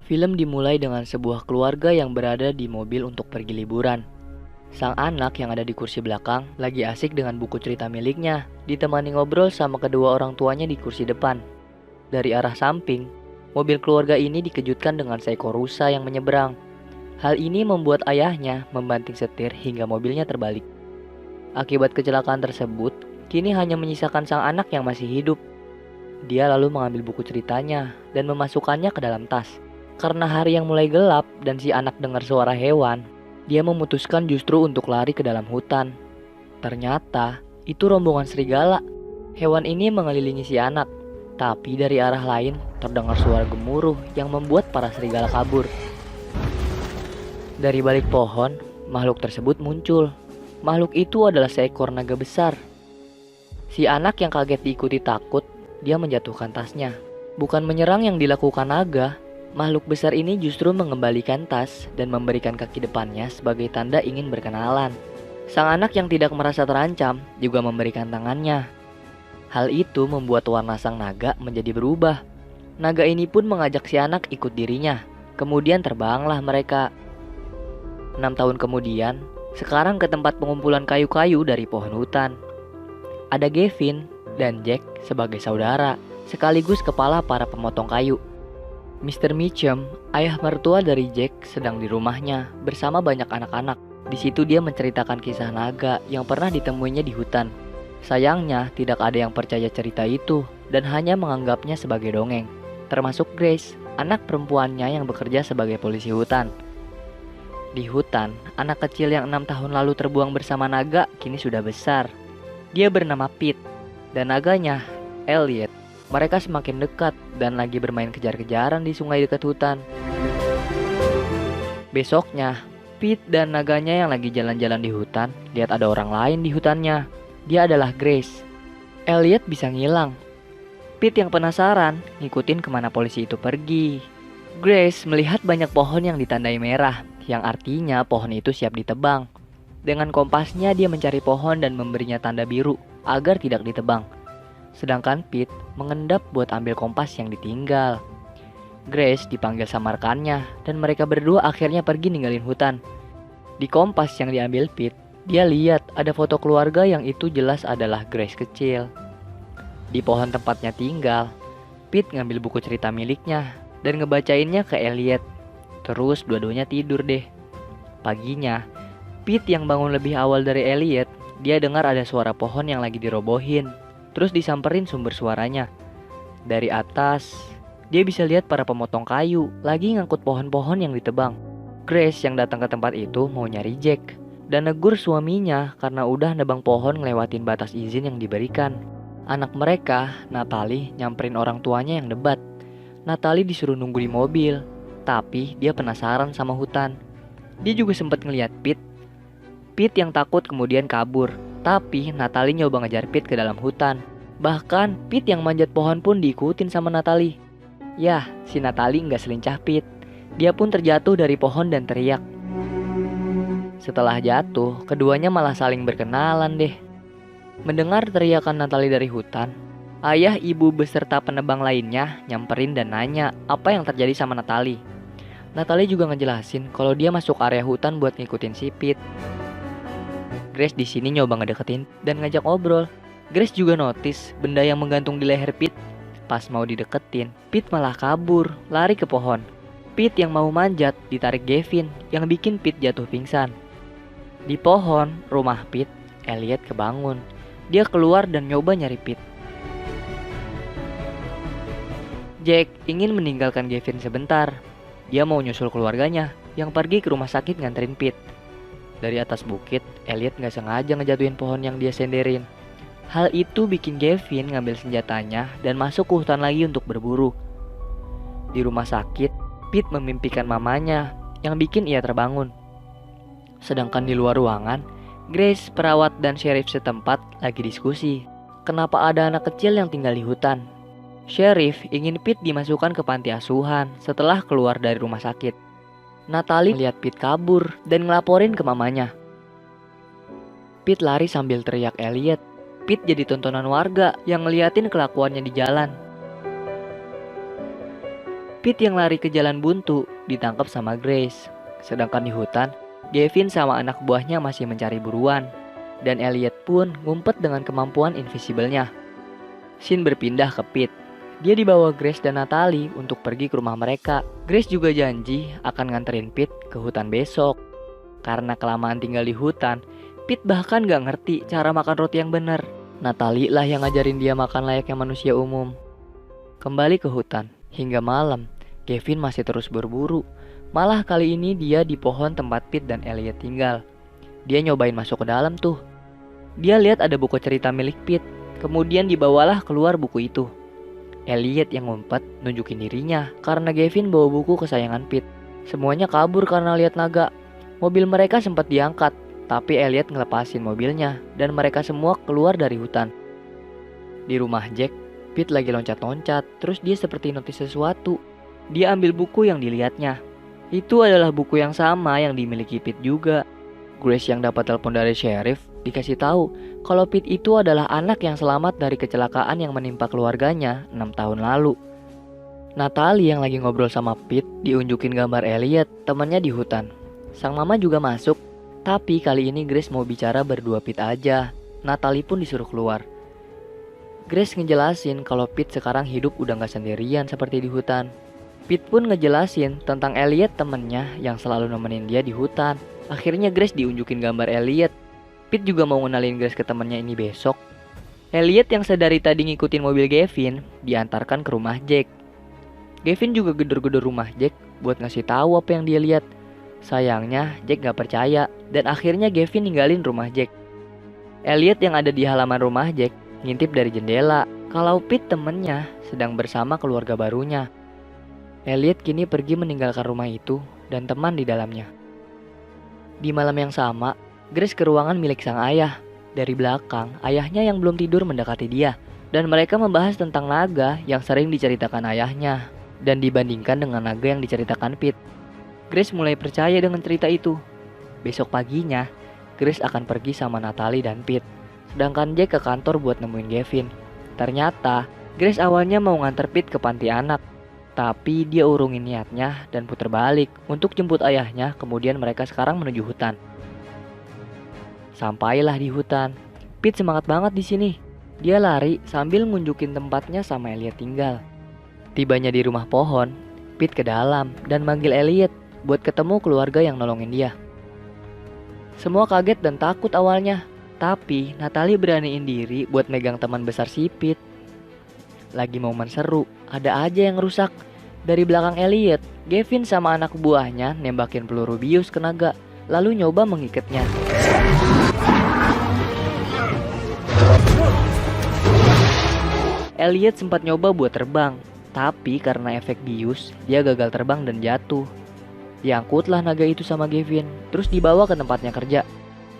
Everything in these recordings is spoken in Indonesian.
Film dimulai dengan sebuah keluarga yang berada di mobil untuk pergi liburan. Sang anak yang ada di kursi belakang lagi asik dengan buku cerita miliknya, ditemani ngobrol sama kedua orang tuanya di kursi depan. Dari arah samping, mobil keluarga ini dikejutkan dengan seekor rusa yang menyeberang. Hal ini membuat ayahnya membanting setir hingga mobilnya terbalik. Akibat kecelakaan tersebut, kini hanya menyisakan sang anak yang masih hidup. Dia lalu mengambil buku ceritanya dan memasukkannya ke dalam tas. Karena hari yang mulai gelap dan si anak dengar suara hewan, dia memutuskan justru untuk lari ke dalam hutan. Ternyata itu rombongan serigala. Hewan ini mengelilingi si anak, tapi dari arah lain terdengar suara gemuruh yang membuat para serigala kabur. Dari balik pohon, makhluk tersebut muncul. Makhluk itu adalah seekor naga besar. Si anak yang kaget diikuti takut, dia menjatuhkan tasnya. Bukan menyerang yang dilakukan naga, makhluk besar ini justru mengembalikan tas dan memberikan kaki depannya sebagai tanda ingin berkenalan. Sang anak yang tidak merasa terancam juga memberikan tangannya. Hal itu membuat warna sang naga menjadi berubah. Naga ini pun mengajak si anak ikut dirinya. Kemudian terbanglah mereka. 6 tahun kemudian, sekarang ke tempat pengumpulan kayu-kayu dari pohon hutan. Ada Gavin dan Jack sebagai saudara, sekaligus kepala para pemotong kayu. Mr. Mitchum, ayah mertua dari Jack, sedang di rumahnya bersama banyak anak-anak. Di situ dia menceritakan kisah naga yang pernah ditemuinya di hutan. Sayangnya, tidak ada yang percaya cerita itu dan hanya menganggapnya sebagai dongeng. Termasuk Grace, anak perempuannya yang bekerja sebagai polisi hutan. Di hutan, anak kecil yang 6 tahun lalu terbuang bersama naga kini sudah besar. Dia bernama Pete dan naganya, Elliot. Mereka semakin dekat dan lagi bermain kejar-kejaran di sungai dekat hutan. Besoknya, Pete dan naganya yang lagi jalan-jalan di hutan lihat ada orang lain di hutannya. Dia adalah Grace. Elliot bisa ngilang. Pete yang penasaran ngikutin kemana polisi itu pergi. Grace melihat banyak pohon yang ditandai merah, yang artinya pohon itu siap ditebang. Dengan kompasnya dia mencari pohon dan memberinya tanda biru agar tidak ditebang. Sedangkan Pete mengendap buat ambil kompas yang ditinggal. Grace dipanggil sama rekannya dan mereka berdua akhirnya pergi ninggalin hutan. Di kompas yang diambil Pete, dia lihat ada foto keluarga yang itu jelas adalah Grace kecil. Di pohon tempatnya tinggal, Pete ngambil buku cerita miliknya dan ngebacainnya ke Elliot. Terus dua-duanya tidur deh. Paginya, Pete yang bangun lebih awal dari Elliot, dia dengar ada suara pohon yang lagi dirobohin. Terus disamperin sumber suaranya. Dari atas, dia bisa lihat para pemotong kayu lagi ngangkut pohon-pohon yang ditebang. Grace yang datang ke tempat itu mau nyari Jack dan negur suaminya karena udah nebang pohon ngelewatin batas izin yang diberikan. Anak mereka, Natalie, nyamperin orang tuanya yang debat. Natalie disuruh nunggu di mobil, tapi dia penasaran sama hutan. Dia juga sempat ngeliat Pete. Pete yang takut kemudian kabur. Tapi Natalie nyoba ngejar Pete ke dalam hutan. Bahkan Pete yang manjat pohon pun diikutin sama Natalie. Yah, si Natalie nggak selincah Pete. Dia pun terjatuh dari pohon dan teriak. Setelah jatuh, keduanya malah saling berkenalan deh. Mendengar teriakan Natalie dari hutan, ayah, ibu beserta penebang lainnya nyamperin dan nanya apa yang terjadi sama Natalie. Natalie juga ngejelasin kalau dia masuk area hutan buat ngikutin si Pete. Grace di sini nyoba ngedeketin dan ngajak ngobrol. Grace juga notice benda yang menggantung di leher Pete. Pas mau dideketin, Pete malah kabur, lari ke pohon. Pete yang mau manjat ditarik Gavin yang bikin Pete jatuh pingsan. Di pohon rumah Pete, Elliot kebangun. Dia keluar dan nyoba nyari Pete. Jack ingin meninggalkan Gavin sebentar. Dia mau nyusul keluarganya yang pergi ke rumah sakit nganterin Pete. Dari atas bukit, Elliot gak sengaja ngejatuhin pohon yang dia senderin. Hal itu bikin Gavin ngambil senjatanya dan masuk ke hutan lagi untuk berburu. Di rumah sakit, Pete memimpikan mamanya yang bikin ia terbangun. Sedangkan di luar ruangan, Grace, perawat dan sheriff setempat lagi diskusi. Kenapa ada anak kecil yang tinggal di hutan? Sheriff ingin Pete dimasukkan ke panti asuhan setelah keluar dari rumah sakit. Natalie melihat Pete kabur dan ngelaporin ke mamanya. Pete lari sambil teriak Elliot. Pete jadi tontonan warga yang ngeliatin kelakuannya di jalan. Pete yang lari ke jalan buntu ditangkap sama Grace. Sedangkan di hutan, Gavin sama anak buahnya masih mencari buruan. Dan Elliot pun ngumpet dengan kemampuan invisible-nya. Scene berpindah ke Pete. Dia dibawa Grace dan Natalie untuk pergi ke rumah mereka. Grace juga janji akan nganterin Pete ke hutan besok. Karena kelamaan tinggal di hutan, Pete bahkan gak ngerti cara makan roti yang benar. Natalie lah yang ngajarin dia makan layaknya manusia umum. Kembali ke hutan, hingga malam, Gavin masih terus berburu. Malah kali ini dia di pohon tempat Pete dan Elliot tinggal. Dia nyobain masuk ke dalam tuh. Dia lihat ada buku cerita milik Pete. Kemudian dibawalah keluar buku itu. Elliot yang ngumpet nunjukin dirinya karena Gavin bawa buku kesayangan Pete. Semuanya kabur karena lihat naga. Mobil mereka sempat diangkat, tapi Elliot ngelepasin mobilnya dan mereka semua keluar dari hutan. Di rumah Jack, Pete lagi loncat-loncat, terus dia seperti notice sesuatu. Dia ambil buku yang dilihatnya. Itu adalah buku yang sama yang dimiliki Pete juga. Grace yang dapat telepon dari sheriff dikasih tahu kalau Pete itu adalah anak yang selamat dari kecelakaan yang menimpa keluarganya 6 tahun lalu. Natalie yang lagi ngobrol sama Pete diunjukin gambar Elliot, temannya di hutan. Sang mama juga masuk, tapi kali ini Grace mau bicara berdua Pete aja. Natalie pun disuruh keluar. Grace ngejelasin kalau Pete sekarang hidup udah gak sendirian seperti di hutan. Pete pun ngejelasin tentang Elliot temennya yang selalu nemenin dia di hutan. Akhirnya Grace diunjukin gambar Elliot. Pete juga mau ngenalin Grace ke temennya ini besok. Elliot yang sedari tadi ngikutin mobil Gavin diantarkan ke rumah Jack. Gavin juga gedor-gedor rumah Jack buat ngasih tahu apa yang dia lihat. Sayangnya Jack gak percaya dan akhirnya Gavin ninggalin rumah Jack. Elliot yang ada di halaman rumah Jack ngintip dari jendela kalau Pete temennya sedang bersama keluarga barunya. Elliot kini pergi meninggalkan rumah itu dan teman di dalamnya. Di malam yang sama, Grace ke ruangan milik sang ayah. Dari belakang, ayahnya yang belum tidur mendekati dia dan mereka membahas tentang naga yang sering diceritakan ayahnya dan dibandingkan dengan naga yang diceritakan Pete. Grace mulai percaya dengan cerita itu. Besok paginya, Grace akan pergi sama Natalie dan Pete. Sedangkan Jack ke kantor buat nemuin Gavin. Ternyata, Grace awalnya mau nganter Pete ke panti anak. Tapi dia urungin niatnya dan putar balik untuk jemput ayahnya, kemudian mereka sekarang menuju hutan. Sampailah di hutan. Pete semangat banget di sini. Dia lari sambil ngunjukin tempatnya sama Elliot tinggal. Tibanya di rumah pohon, Pete ke dalam dan manggil Elliot buat ketemu keluarga yang nolongin dia. Semua kaget dan takut awalnya, tapi Natalie beraniin diri buat megang teman besar si Pete. Lagi momen seru, ada aja yang rusak. Dari belakang Elliot, Gavin sama anak buahnya nembakin peluru bius ke naga, lalu nyoba mengikatnya. Elliot sempat nyoba buat terbang, tapi karena efek bius, dia gagal terbang dan jatuh. Diangkutlah naga itu sama Gavin, terus dibawa ke tempatnya kerja.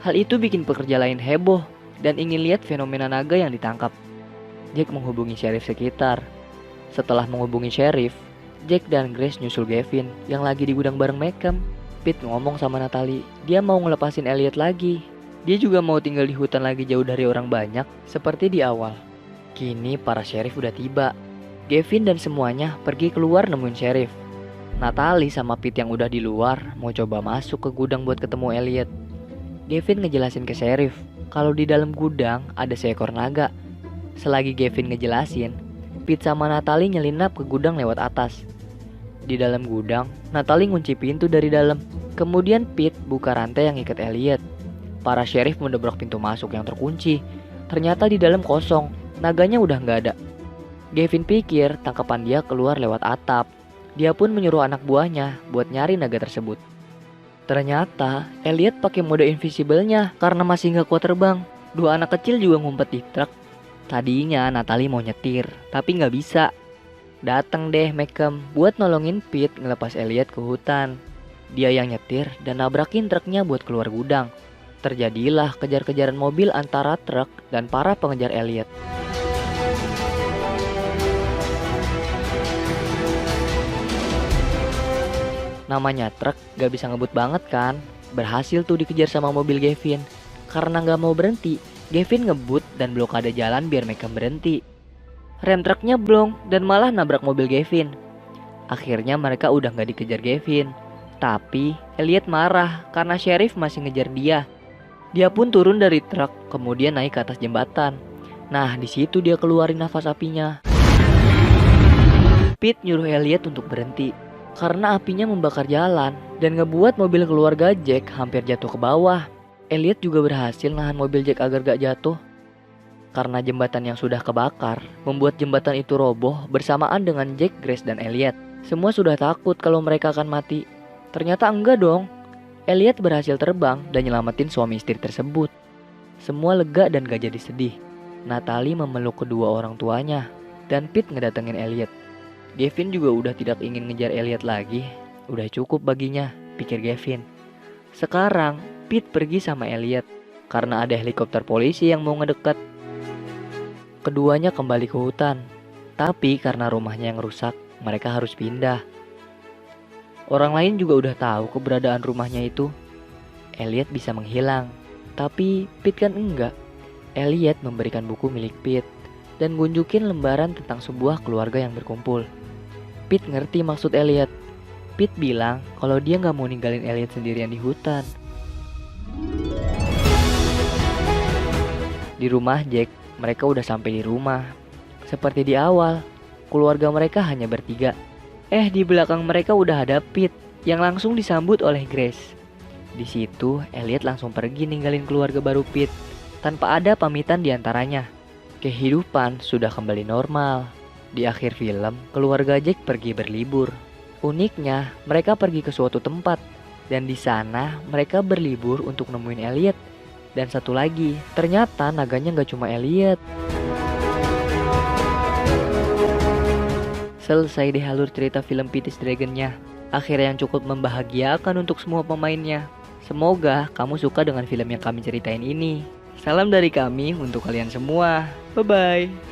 Hal itu bikin pekerja lain heboh dan ingin lihat fenomena naga yang ditangkap. Jack menghubungi sheriff sekitar. Setelah menghubungi sheriff, Jack dan Grace nyusul Gavin yang lagi di gudang bareng Malcolm. Pete ngomong sama Natalie, dia mau ngelepasin Elliot lagi. Dia juga mau tinggal di hutan lagi jauh dari orang banyak seperti di awal. Kini para sheriff udah tiba. Gavin dan semuanya pergi keluar nemuin sheriff. Natalie sama Pete yang udah di luar mau coba masuk ke gudang buat ketemu Elliot. Gavin ngejelasin ke sheriff kalau di dalam gudang ada seekor naga. Selagi Gavin ngejelasin, Pete sama Natalie nyelinap ke gudang lewat atas. Di dalam gudang, Natalie ngunci pintu dari dalam. Kemudian Pete buka rantai yang ikat Elliot. Para sheriff mendobrak pintu masuk yang terkunci. Ternyata di dalam kosong, naganya udah nggak ada. Gavin pikir tangkapan dia keluar lewat atap. Dia pun menyuruh anak buahnya buat nyari naga tersebut. Ternyata Elliot pakai mode invisible-nya karena masih nggak kuat terbang. Dua anak kecil juga ngumpet di truk. Tadinya Natalie mau nyetir, tapi nggak bisa. Dateng deh Malcolm buat nolongin Pete ngelepas Elliot ke hutan. Dia yang nyetir dan nabrakin truknya buat keluar gudang. Terjadilah kejar-kejaran mobil antara truk dan para pengejar Elliot. Namanya truk gak bisa ngebut banget kan. Berhasil tuh dikejar sama mobil Gavin. Karena gak mau berhenti, Gavin ngebut dan blokade jalan biar Malcolm berhenti. Rem truknya blong dan malah nabrak mobil Gavin. Akhirnya mereka udah gak dikejar Gavin. Tapi Elliot marah karena sheriff masih ngejar dia. Dia pun turun dari truk, kemudian naik ke atas jembatan. Nah, di situ dia keluarin nafas apinya. Pete nyuruh Elliot untuk berhenti karena apinya membakar jalan dan ngebuat mobil keluarga Jack hampir jatuh ke bawah. Elliot juga berhasil nahan mobil Jack agar gak jatuh. Karena jembatan yang sudah kebakar membuat jembatan itu roboh bersamaan dengan Jack, Grace, dan Elliot. Semua sudah takut kalau mereka akan mati. Ternyata enggak dong. Elliot berhasil terbang dan nyelamatin suami istri tersebut. Semua lega dan gak jadi sedih. Natalie memeluk kedua orang tuanya dan Pete ngedatengin Elliot. Gavin juga udah tidak ingin ngejar Elliot lagi. Udah cukup baginya, pikir Gavin. Sekarang Pete pergi sama Elliot karena ada helikopter polisi yang mau ngedekat. Keduanya kembali ke hutan, tapi karena rumahnya yang rusak, mereka harus pindah. Orang lain juga udah tahu keberadaan rumahnya itu. Elliot bisa menghilang, tapi Pete kan enggak. Elliot memberikan buku milik Pete dan ngunjukin lembaran tentang sebuah keluarga yang berkumpul. Pete ngerti maksud Elliot. Pete bilang kalau dia gak mau ninggalin Elliot sendirian di hutan. Di rumah Jack, mereka udah sampai di rumah. Seperti di awal, keluarga mereka hanya bertiga. Di belakang mereka udah ada Pete yang langsung disambut oleh Grace. Di situ, Elliot langsung pergi ninggalin keluarga baru Pete tanpa ada pamitan di antaranya. Kehidupan sudah kembali normal. Di akhir film, keluarga Jack pergi berlibur. Uniknya, mereka pergi ke suatu tempat dan di sana mereka berlibur untuk nemuin Elliot. Dan satu lagi, ternyata naganya gak cuma Elliot. Selesai deh alur cerita film Pete's Dragon-nya. Akhirnya yang cukup membahagiakan untuk semua pemainnya. Semoga kamu suka dengan film yang kami ceritain ini. Salam dari kami untuk kalian semua. Bye-bye.